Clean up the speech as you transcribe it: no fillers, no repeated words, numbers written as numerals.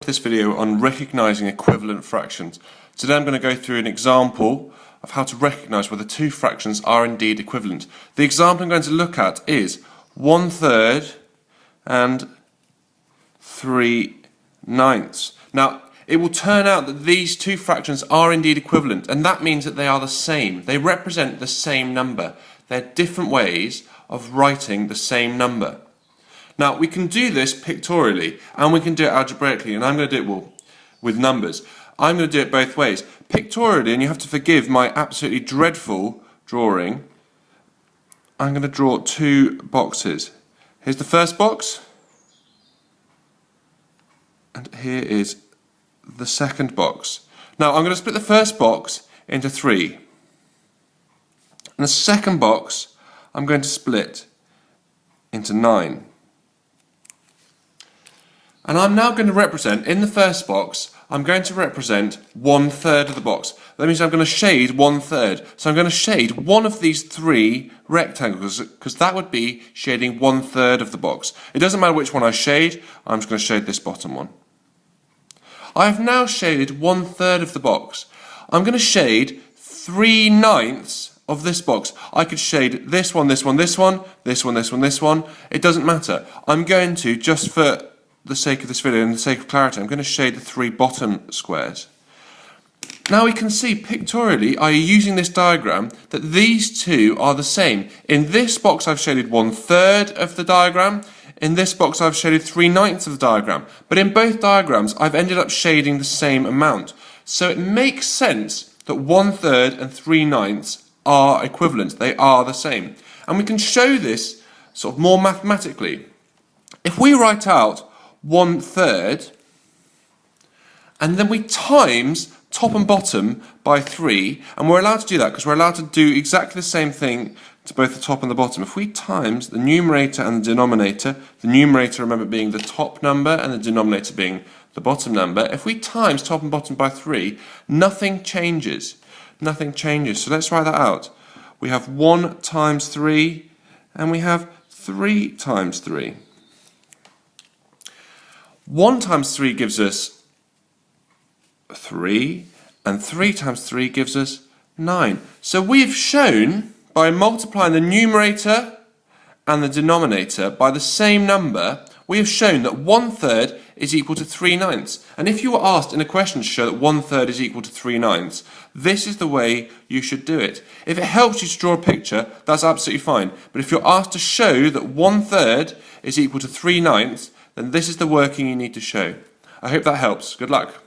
This video on recognizing equivalent fractions. Today I'm going to go through an example of how to recognize whether two fractions are indeed equivalent. The example I'm going to look at is 1/3 and 3/9. Now it will turn out that these two fractions are indeed equivalent, and that means that they are the same. They represent the same number. They're different ways of writing the same number. Now we can do this pictorially and we can do it algebraically, and I'm going to do it with numbers. I'm going to do it both ways. Pictorially, and you have to forgive my absolutely dreadful drawing, I'm going to draw two boxes. Here's the first box, and here is the second box. Now I'm going to split the first box into 3. And the second box I'm going to split into 9. And I'm now going to represent, in the first box, I'm going to represent 1/3 of the box. That means I'm going to shade 1/3. So I'm going to shade one of these 3 rectangles, because that would be shading 1/3 of the box. It doesn't matter which one I shade, I'm just going to shade this bottom one. I have now shaded 1/3 of the box. I'm going to shade 3/9 of this box. I could shade this one, this one, this one, this one, this one, this one. It doesn't matter. I'm going to, just for the sake of this video and the sake of clarity, I'm going to shade the 3 bottom squares. Now we can see pictorially, i.e. using this diagram, that these two are the same. In this box I've shaded 1/3 of the diagram, in this box I've shaded 3/9 of the diagram, but in both diagrams I've ended up shading the same amount. So it makes sense that 1/3 and 3/9 are equivalent, they are the same. And we can show this sort of more mathematically. If we write out 1/3 and then we times top and bottom by 3, and we're allowed to do that because we're allowed to do exactly the same thing to both the top and the bottom. If we times the numerator and the numerator, remember, being the top number and the denominator being the bottom number, if we times top and bottom by 3, nothing changes. Nothing changes. So let's write that out. We have 1 times 3 and we have 3 times 3. 1 times 3 gives us 3, and 3 times 3 gives us 9. So we've shown, by multiplying the numerator and the denominator by the same number, we have shown that 1/3 is equal to 3/9. And if you were asked in a question to show that 1/3 is equal to 3/9, this is the way you should do it. If it helps you to draw a picture, that's absolutely fine. But if you're asked to show that 1/3 is equal to 3/9, then this is the working you need to show. I hope that helps. Good luck.